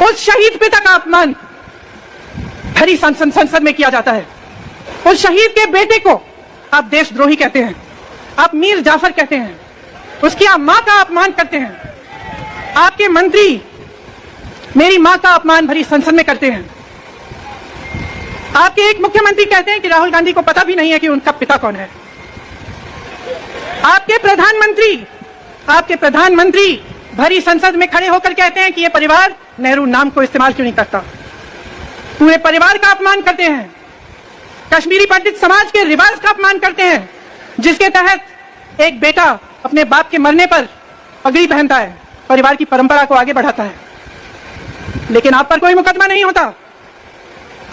उस शहीद पिता का अपमान भरी संसद में किया जाता है। उस शहीद के बेटे को आप देशद्रोही कहते हैं, आप मीर जाफर कहते हैं, उसकी आप मां का अपमान करते हैं। आपके मंत्री मेरी मां का अपमान भरी संसद में करते हैं। आपके एक मुख्यमंत्री कहते हैं कि राहुल गांधी को पता भी नहीं है कि उनका पिता कौन है। आपके प्रधानमंत्री भरी संसद में खड़े होकर कहते हैं कि यह परिवार नेहरू नाम को इस्तेमाल क्यों नहीं करता। पूरे परिवार का अपमान करते हैं। कश्मीरी पंडित समाज के रिवाज का अपमान करते हैं, जिसके तहत एक बेटा अपने बाप के मरने पर पगड़ी पहनता है, परिवार की परंपरा को आगे बढ़ाता है। लेकिन आप पर कोई मुकदमा नहीं होता,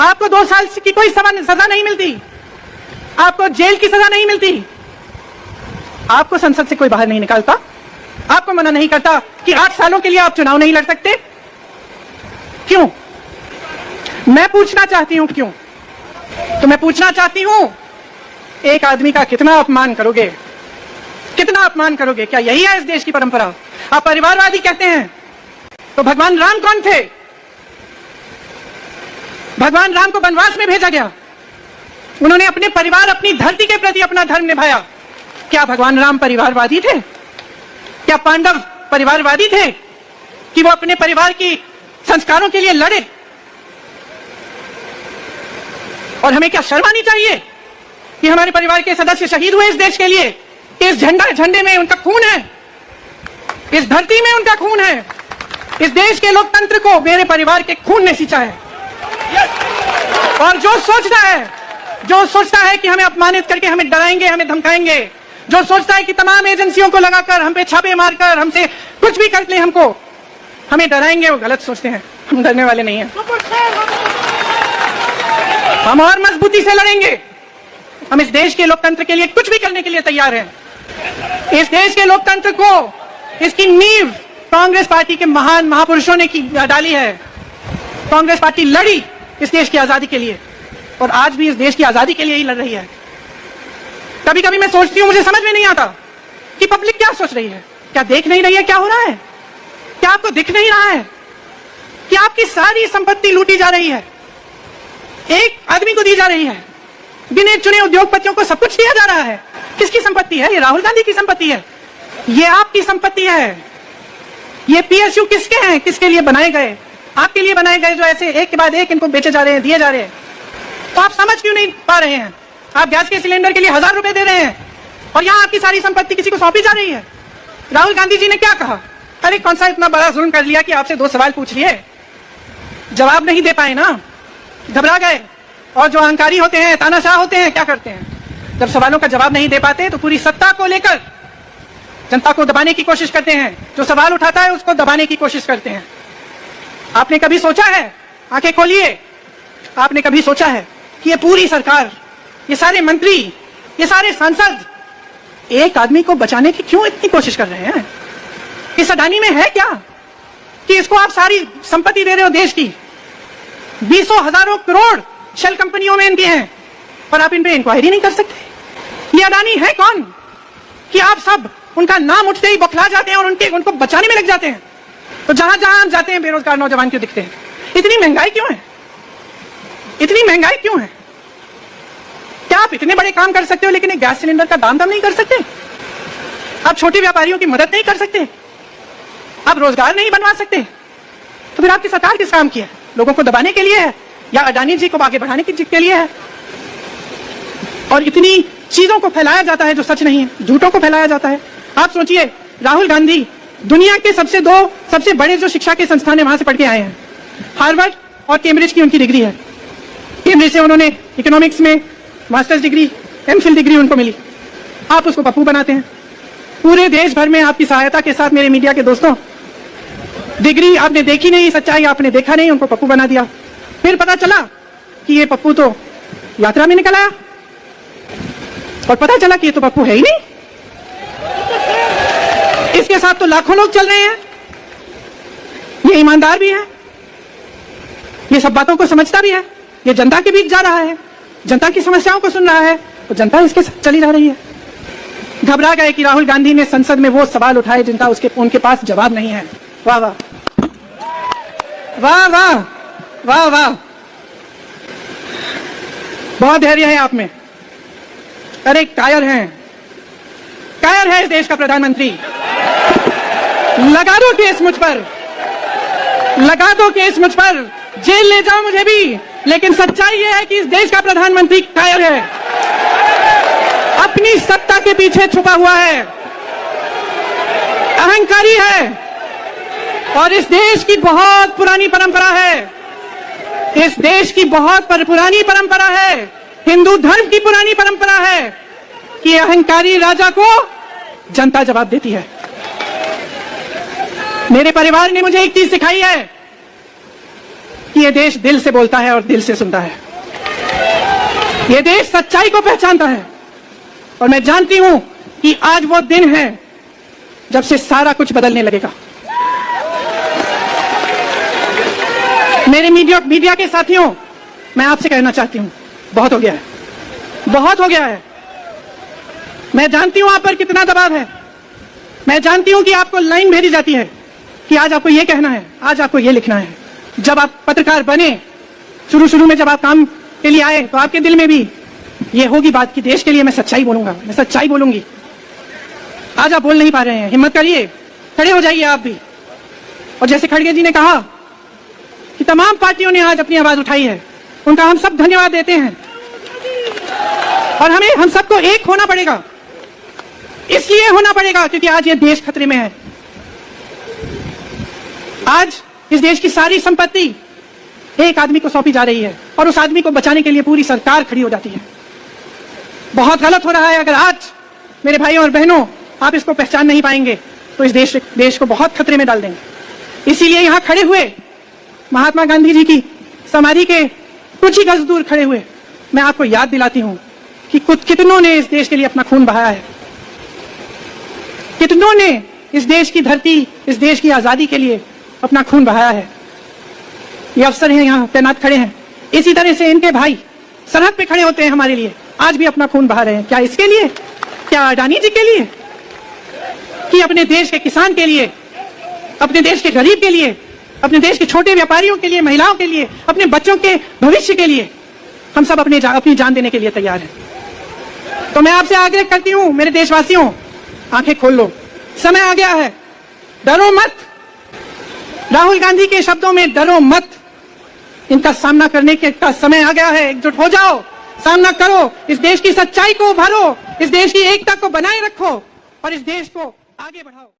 आपको 2 साल की कोई सजा नहीं मिलती, आपको जेल की सजा नहीं मिलती, आपको संसद से कोई बाहर नहीं निकालता, आपको मना नहीं करता कि 8 सालों के लिए आप चुनाव नहीं लड़ सकते। क्यों? मैं पूछना चाहती हूं क्यों? तो मैं पूछना चाहती हूं, एक आदमी का कितना अपमान करोगे, कितना अपमान करोगे? क्या यही है इस देश की परंपरा? आप परिवारवादी कहते हैं, तो भगवान राम कौन थे? भगवान राम को वनवास में भेजा गया, उन्होंने अपने परिवार, अपनी धरती के प्रति अपना धर्म निभाया। क्या भगवान राम परिवारवादी थे? क्या पांडव परिवारवादी थे कि वो अपने परिवार की संस्कारों के लिए लड़े? और हमें क्या शर्म आनी चाहिए कि हमारे परिवार के सदस्य शहीद हुए इस देश के लिए? इस झंडे में उनका खून है, इस धरती में उनका खून है, इस देश के लोकतंत्र को मेरे परिवार के खून ने सींचा है। और जो सोचता है कि हमें अपमानित करके हमें डराएंगे, हमें धमकाएंगे, जो सोचता है कि तमाम एजेंसियों को लगाकर हम पे छापे मारकर हमसे कुछ भी कर ले, हमको हमें डराएंगे, वो गलत सोचते हैं। हम डरने वाले नहीं हैं, हम और मजबूती से लड़ेंगे। हम इस देश के लोकतंत्र के लिए कुछ भी करने के लिए तैयार हैं। इस देश के लोकतंत्र को, इसकी नींव कांग्रेस पार्टी के महान महापुरुषों ने डाली है। कांग्रेस पार्टी लड़ी इस देश की आजादी के लिए और आज भी इस देश की आजादी के लिए ही लड़ रही है। कभी कभी मैं सोचती हूं, मुझे समझ में नहीं आता कि पब्लिक क्या सोच रही है। क्या देख नहीं रही है क्या हो रहा है? क्या आपको दिख नहीं रहा है कि आपकी सारी संपत्ति लूटी जा रही है, एक आदमी को दी जा रही है, गिने चुने उद्योगपतियों को सब कुछ दिया जा रहा है। किसकी संपत्ति है? ये राहुल गांधी की संपत्ति है, ये आपकी संपत्ति है। ये पीएसयू किसके हैं? किसके लिए बनाए गए? आपके लिए बनाए गए, जो ऐसे एक के बाद एक इनको बेचे जा रहे हैं, दिए जा रहे हैं। तो आप समझ क्यों नहीं पा रहे हैं? आप गैस के सिलेंडर के लिए 1000 रुपए दे रहे हैं और यहाँ आपकी सारी संपत्ति किसी को सौंपी जा रही है। राहुल गांधी जी ने क्या कहा? अरे कौन सा इतना बड़ा जुल्म कर लिया कि आपसे 2 सवाल पूछ लिए, जवाब नहीं दे पाए ना, घबरा गए। और जो अहंकारी होते हैं, तानाशाह होते हैं, क्या करते हैं? जब सवालों का जवाब नहीं दे पाते तो पूरी सत्ता को लेकर जनता को दबाने की कोशिश करते हैं। जो सवाल उठाता है उसको दबाने की कोशिश करते हैं। आपने कभी सोचा है, आंखें खोलिए, आपने कभी सोचा है कि ये पूरी सरकार, ये सारे मंत्री, ये सारे सांसद एक आदमी को बचाने की क्यों इतनी कोशिश कर रहे हैं? इस अडानी में है क्या कि इसको आप सारी संपत्ति दे रहे हो देश की? 20 हजारों करोड़ शेल कंपनियों में इनकी हैं और आप इन पे इंक्वायरी नहीं कर सकते? ये अडानी है कौन कि आप सब उनका नाम उठते ही बौखला जाते हैं और उनको बचाने में लग जाते हैं? तो जहां जहां हम जाते हैं बेरोजगार नौजवान क्यों दिखते हैं? इतनी महंगाई क्यों है? इतनी महंगाई क्यों है? क्या आप इतने बड़े काम कर सकते हो लेकिन एक गैस सिलेंडर का दाम नहीं कर सकते? आप छोटे व्यापारियों की मदद नहीं कर सकते? आप रोजगार नहीं बनवा सकते? तो फिर आपकी सरकार किस काम की है? लोगों को दबाने के लिए है या अडानी जी को आगे बढ़ाने के लिए है? और इतनी चीजों को फैलाया जाता है जो सच नहीं है, झूठों को फैलाया जाता है। आप सोचिए, राहुल गांधी दुनिया के सबसे बड़े जो शिक्षा के संस्थान है वहां से पढ़ के आए हैं। हार्वर्ड और कैम्ब्रिज की उनकी डिग्री है। कैम्ब्रिज से उन्होंने इकोनॉमिक्स में मास्टर्स डिग्री, एमफिल डिग्री उनको मिली। आप उसको पप्पू बनाते हैं। पूरे देश भर में आपकी सहायता के साथ मेरे मीडिया के दोस्तों, डिग्री आपने देखी नहीं, सच्चाई आपने देखा नहीं, उनको पप्पू बना दिया। फिर पता चला कि ये पप्पू तो यात्रा में निकल आया और पता चला कि ये तो पप्पू है ही नहीं, इसके साथ तो लाखों लोग चल रहे हैं, ये ईमानदार भी है, ये सब बातों को समझता भी है, ये जनता के बीच जा रहा है, जनता की समस्याओं को सुन रहा है, तो जनता इसके साथ चली जा रही है। घबरा गए कि राहुल गांधी ने संसद में वो सवाल उठाए जिनका उनके पास जवाब नहीं है। वाह वाह। वाह वाह वाह वाह, बहुत धैर्य है आप में। अरे कायर हैं, कायर है इस देश का प्रधानमंत्री। लगा दो केस मुझ पर, लगा दो केस मुझ पर, जेल ले जाओ मुझे भी, लेकिन सच्चाई यह है कि इस देश का प्रधानमंत्री कायर है, अपनी सत्ता के पीछे छुपा हुआ है, अहंकारी है। और इस देश की बहुत पुरानी परंपरा है, इस देश की बहुत पुरानी परंपरा है, हिंदू धर्म की पुरानी परंपरा है कि अहंकारी राजा को जनता जवाब देती है। मेरे परिवार ने मुझे एक चीज सिखाई है कि यह देश दिल से बोलता है और दिल से सुनता है। यह देश सच्चाई को पहचानता है और मैं जानती हूं कि आज वो दिन है जब से सारा कुछ बदलने लगेगा। मेरे मीडिया के साथियों, मैं आपसे कहना चाहती हूं, बहुत हो गया है, बहुत हो गया है। मैं जानती हूं आप पर कितना दबाव है, मैं जानती हूं कि आपको लाइन भेजी जाती है कि आज आपको यह कहना है, आज आपको यह लिखना है। जब आप पत्रकार बने, शुरू में जब आप काम के लिए आए, तो आपके दिल में भी ये होगी बात कि देश के लिए मैं सच्चाई बोलूंगा, मैं सच्चाई बोलूंगी। आज आप बोल नहीं पा रहे हैं, हिम्मत करिए, खड़े हो जाइए आप भी। और जैसे खड़गे जी ने कहा कि तमाम पार्टियों ने आज अपनी आवाज उठाई है, उनका हम सब धन्यवाद देते हैं। और हम सबको एक होना पड़ेगा, इसलिए होना पड़ेगा क्योंकि आज ये देश खतरे में है। आज इस देश की सारी संपत्ति एक आदमी को सौंपी जा रही है और उस आदमी को बचाने के लिए पूरी सरकार खड़ी हो जाती है। बहुत गलत हो रहा है। अगर आज मेरे भाइयों और बहनों आप इसको पहचान नहीं पाएंगे तो इस देश को बहुत खतरे में डाल देंगे। इसीलिए यहां खड़े हुए महात्मा गांधी जी की समाधि के कुछ ही गज दूर खड़े हुए मैं आपको याद दिलाती हूं कि कितनों ने इस देश के लिए अपना खून बहाया है, कितनों ने इस देश की धरती, इस देश की आजादी के लिए अपना खून बहाया है। ये अफसर हैं यहाँ तैनात खड़े हैं, इसी तरह से इनके भाई सरहद पे खड़े होते हैं हमारे लिए, आज भी अपना खून बहा रहे हैं। क्या इसके लिए? क्या अडानी जी के लिए? कि अपने देश के किसान के लिए, अपने देश के गरीब के लिए, अपने देश के छोटे व्यापारियों के लिए, महिलाओं के लिए, अपने बच्चों के भविष्य के लिए हम सब अपनी जान देने के लिए तैयार हैं। तो मैं आपसे आग्रह करती हूं, मेरे देशवासियों, आंखें खोल लो, समय आ गया है, डरो मत। राहुल गांधी के शब्दों में डरो मत, इनका सामना करने का समय आ गया है। एकजुट हो जाओ, सामना करो, इस देश की सच्चाई को उभारो, इस देश की एकता को बनाए रखो और इस देश को आगे बढ़ाओ।